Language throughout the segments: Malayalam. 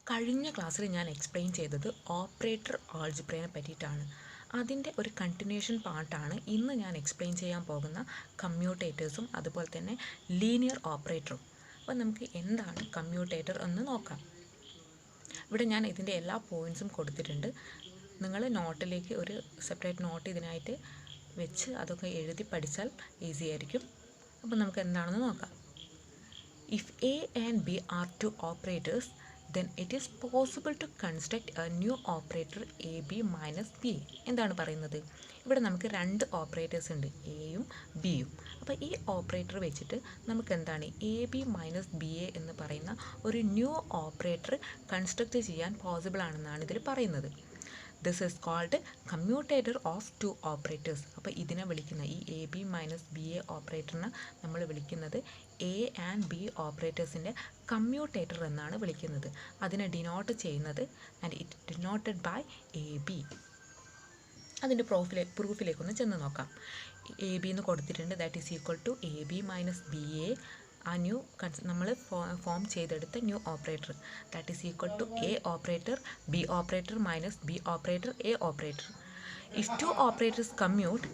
കഴിഞ്ഞ ക്ലാസ്സിൽ ഞാൻ എക്സ്പ്ലെയിൻ ചെയ്തത് ഓപ്പറേറ്റർ ആൾജിബ്രയെ പറ്റിയിട്ടാണ്. അതിൻ്റെ ഒരു കണ്ടിന്യൂഷൻ പാർട്ടാണ് ഇന്ന് ഞാൻ എക്സ്പ്ലെയിൻ ചെയ്യാൻ പോകുന്ന കമ്മ്യൂട്ടേറ്റേഴ്സും അതുപോലെ തന്നെ ലീനിയർ ഓപ്പറേറ്ററും. അപ്പോൾ നമുക്ക് എന്താണ് കമ്മ്യൂട്ടേറ്റർ എന്ന് നോക്കാം. ഇവിടെ ഞാൻ ഇതിൻ്റെ എല്ലാ പോയിൻറ്സും കൊടുത്തിട്ടുണ്ട്. നിങ്ങൾ നോട്ടിലേക്ക് ഒരു സെപ്പറേറ്റ് നോട്ട് ഇതിനായിട്ട് വെച്ച് അതൊക്കെ എഴുതി പഠിച്ചാൽ ഈസി ആയിരിക്കും. അപ്പോൾ നമുക്ക് എന്താണെന്ന് നോക്കാം. If A and B are two operators, then it is possible to construct a new operator AB minus BA. എന്താണ് പറയുന്നത്? ഇവിടെ നമുക്ക് രണ്ട് ഓപ്പറേറ്റേഴ്സ് ഉണ്ട്, എയും ബിയും. അപ്പോൾ ഈ ഓപ്പറേറ്റർ വെച്ചിട്ട് നമുക്ക് എന്താണ് A B minus B A എന്ന് പറയുന്ന ഒരു ന്യൂ ഓപ്പറേറ്റർ കൺസ്ട്രക്റ്റ് ചെയ്യാൻ പോസിബിൾ ആണെന്നാണ് ഇതിൽ പറയുന്നത്. This is called commutator of two operators. അപ്പോൾ ഇതിനെ വിളിക്കുന്ന ഈ A B minus B A ഓപ്പറേറ്ററിനെ നമ്മൾ വിളിക്കുന്നത് എ ആൻഡ് ബി ഓപ്പറേറ്റേഴ്സിൻ്റെ കമ്മ്യൂട്ടേറ്റർ എന്നാണ് വിളിക്കുന്നത്. അതിനെ ഡിനോട്ട് ചെയ്യുന്നത് and it denoted by A B. അതിൻ്റെ പ്രൂഫിലേക്കൊന്ന് ചെന്ന് നോക്കാം. എ ബി എന്ന് കൊടുത്തിട്ടുണ്ട്, that is equal to A B minus B A. ആ ന്യൂ നമ്മൾ ഫോം ചെയ്തെടുത്ത new operator that is equal to A operator B operator minus B operator A operator. If two operators commute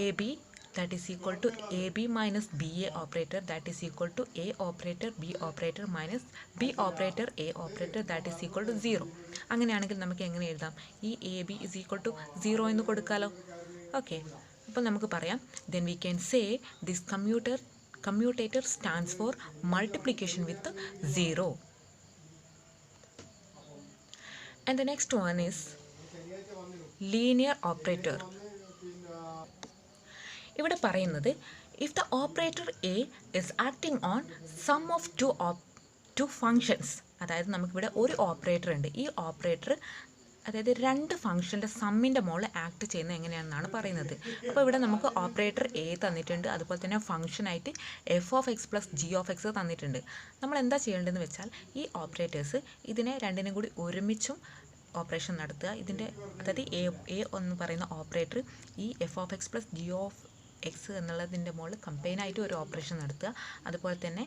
A B that is equal to AB minus BA operator that is equal to A operator B operator minus B operator A operator that is equal to 0. അങ്ങനെയാണെങ്കിൽ നമുക്ക് എങ്ങനെ എഴുതാം? ഈ AB is equal to 0 എന്ന് കൊടുക്കാലോ. ഓക്കെ, അപ്പോൾ നമുക്ക് പറയാം then we can say this commutator stands for multiplication with 0. And the next one is linear operator. ഇവിടെ പറയുന്നത് if the operator A is acting on sum of two functions, അതായത് നമുക്കിവിടെ ഒരു ഓപ്പറേറ്റർ ഉണ്ട്. ഈ ഓപ്പറേറ്റർ അതായത് രണ്ട് ഫംഗ്ഷൻ്റെ സമ്മിൻ്റെ മുകളിൽ ആക്ട് ചെയ്യുന്നത് എങ്ങനെയാണെന്നാണ് പറയുന്നത്. അപ്പോൾ ഇവിടെ നമുക്ക് ഓപ്പറേറ്റർ എ തന്നിട്ടുണ്ട്, അതുപോലെ തന്നെ ഫംഗ്ഷനായിട്ട് F of X plus G of X തന്നിട്ടുണ്ട്. നമ്മൾ എന്താ ചെയ്യേണ്ടതെന്ന് വെച്ചാൽ ഈ ഓപ്പറേറ്റേഴ്സ് ഇതിനെ രണ്ടിനും കൂടി ഒരുമിച്ചും ഓപ്പറേഷൻ നടത്തുക. ഇതിൻ്റെ അതായത് എ എന്ന് പറയുന്ന ഓപ്പറേറ്റർ ഈ F of X plus G of X എന്നുള്ളതിൻ്റെ മുകളിൽ കമ്പൈനായിട്ട് ഒരു ഓപ്പറേഷൻ നടത്തുക. അതുപോലെ തന്നെ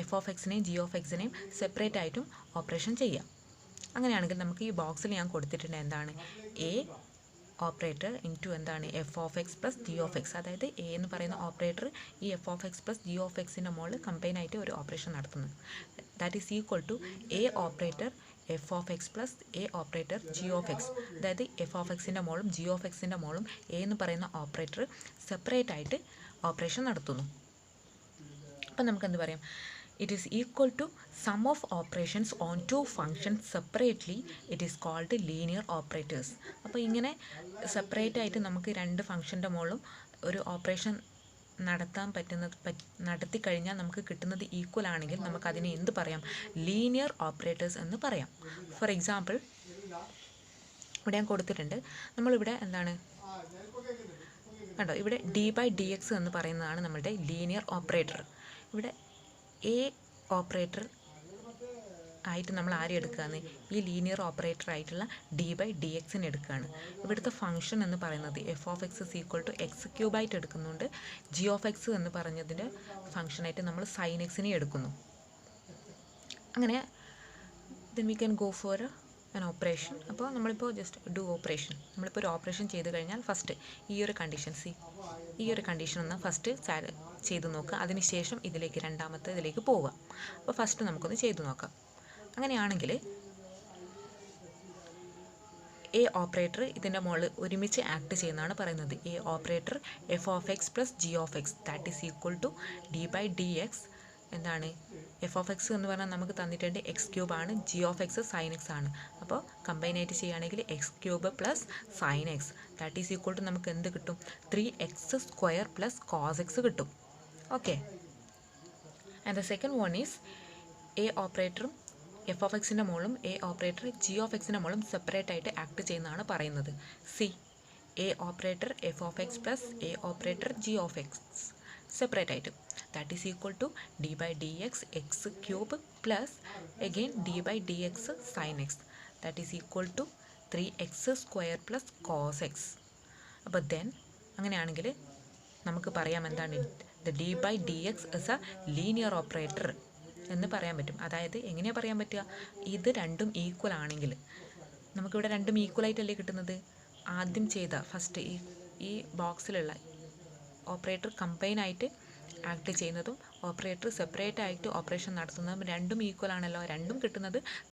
എഫ് ഓഫ് എക്സിനെയും ജി ഓഫ് എക്സിനെയും സെപ്പറേറ്റ് ആയിട്ടും ഓപ്പറേഷൻ ചെയ്യാം. അങ്ങനെയാണെങ്കിൽ നമുക്ക് ഈ ബോക്സിൽ ഞാൻ കൊടുത്തിട്ടുണ്ട് എന്താണ് എ ഓപ്പറേറ്റർ ഇൻറ്റു എന്താണ് F of X plus G of X. അതായത് എ എന്ന് പറയുന്ന ഓപ്പറേറ്റർ ഈ F of X plus G of എക്സിൻ്റെ മുകളിൽ കമ്പൈനായിട്ട് ഒരു ഓപ്പറേഷൻ നടത്തുന്നു. That is equal to A operator F of X plus A operator G of X. അതായത് എഫ് ഓഫ് എക്സിൻ്റെ മോളും ജി ഓഫ് എക്സിൻ്റെ മോളും എ എന്ന് പറയുന്ന ഓപ്പറേറ്റർ സെപ്പറേറ്റ് ആയിട്ട് ഓപ്പറേഷൻ നടത്തുന്നു. അപ്പം നമുക്കെന്ത് പറയാം? It is equal to sum of operations on two functions separately it is called linear operators. അപ്പോൾ ഇങ്ങനെ സെപ്പറേറ്റ് ആയിട്ട് നമുക്ക് രണ്ട് ഫങ്ഷൻ്റെ മോളും ഒരു ഓപ്പറേഷൻ നടത്തി കഴിഞ്ഞാൽ നമുക്ക് കിട്ടുന്നത് ഈക്വൽ ആണെങ്കിൽ നമുക്കതിനെ എന്ത് പറയാം? ലീനിയർ ഓപ്പറേറ്റേഴ്സ് എന്ന് പറയാം. ഫോർ എക്സാമ്പിൾ ഇവിടെ ഞാൻ കൊടുത്തിട്ടുണ്ട്. നമ്മളിവിടെ എന്താണ് കണ്ടോ, ഇവിടെ ഡി ബൈ ഡി എക്സ് എന്ന് പറയുന്നതാണ് നമ്മളുടെ ലീനിയർ ഓപ്പറേറ്റർ. ഇവിടെ എ ഓപ്പറേറ്റർ ആയിട്ട് നമ്മൾ ആരെ എടുക്കുകയാണ്? ഈ ലീനിയർ ഓപ്പറേറ്റർ ആയിട്ടുള്ള ഡി ബൈ ഡി എക്സിന് എടുക്കുകയാണ്. ഇവിടുത്തെ ഫംഗ്ഷൻ എന്ന് പറയുന്നത് F of X is equal to X ക്യൂബായിട്ട് എടുക്കുന്നുണ്ട്. ജി ഓഫ് എക്സ് എന്ന് പറഞ്ഞതിൻ്റെ ഫംഗ്ഷനായിട്ട് നമ്മൾ സൈൻ എക്സിനെ എടുക്കുന്നു. അങ്ങനെ then we can go for an operation. അപ്പോൾ നമ്മളിപ്പോൾ ജസ്റ്റ് ഡു ഓപ്പറേഷൻ. നമ്മളിപ്പോൾ ഒരു ഓപ്പറേഷൻ ചെയ്ത് കഴിഞ്ഞാൽ ഫസ്റ്റ് ഈ ഒരു കണ്ടീഷൻ ഒന്ന് ഫസ്റ്റ് ചെയ്ത് നോക്കുക. അതിനുശേഷം രണ്ടാമത്തെ ഇതിലേക്ക് പോവുക. അപ്പോൾ ഫസ്റ്റ് നമുക്കൊന്ന് ചെയ്ത് നോക്കാം. അങ്ങനെയാണെങ്കിൽ എ ഓപ്പറേറ്റർ ഇതിൻ്റെ മുകളിൽ ഒരുമിച്ച് ആക്ട് ചെയ്യുന്നതാണ് പറയുന്നത്. A operator F of X plus G of X that is equal to D by D X. എന്താണ് എഫ് ഓഫ് എക്സ് എന്ന് പറഞ്ഞാൽ നമുക്ക് തന്നിട്ടുണ്ട് എക്സ് ക്യൂബ് ആണ്, G of X sine X ആണ്. അപ്പോൾ കമ്പൈനായിട്ട് ചെയ്യുകയാണെങ്കിൽ X cube plus sine X that is equal to നമുക്ക് എന്ത് കിട്ടും? 3x² പ്ലസ് കോസ് എക്സ് കിട്ടും. Okay, and the second one is A ഓപ്പറേറ്ററും എഫ് ഓഫ് എക്സിൻ്റെ മോളും എ ഓപ്പറേറ്റർ ജി ഓഫ് എക്സിൻ്റെ മോളും സെപ്പറേറ്റ് ആയിട്ട് ആക്ട് ചെയ്യുന്നതാണ് പറയുന്നത്. C A operator F of X plus A operator G of X separate ആയിട്ട് that is equal to D by D X X cube plus again D by D X sine X that is equal to 3x² plus cos X. അപ്പോൾ ദെൻ അങ്ങനെയാണെങ്കിൽ നമുക്ക് പറയാം എന്താണ്? The D by D X is a linear operator. എന്ന് പറയാൻ പറ്റും. അതായത് എങ്ങനെയാണ് പറയാൻ പറ്റുക? ഇത് രണ്ടും ഈക്വൽ ആണെങ്കിൽ, നമുക്കിവിടെ രണ്ടും ഈക്വലായിട്ടല്ലേ കിട്ടുന്നത്. ആദ്യം ചെയ്ത ഫസ്റ്റ് ഈ ബോക്സിലുള്ള ഓപ്പറേറ്റർ കമ്പൈൻ ആയിട്ട് ആക്ട് ചെയ്യുന്നതും ഓപ്പറേറ്റർ സെപ്പറേറ്റ് ആയിട്ട് ഓപ്പറേഷൻ നടത്തുന്നതും രണ്ടും ഈക്വൽ ആണല്ലോ. രണ്ടും കിട്ടുന്നത്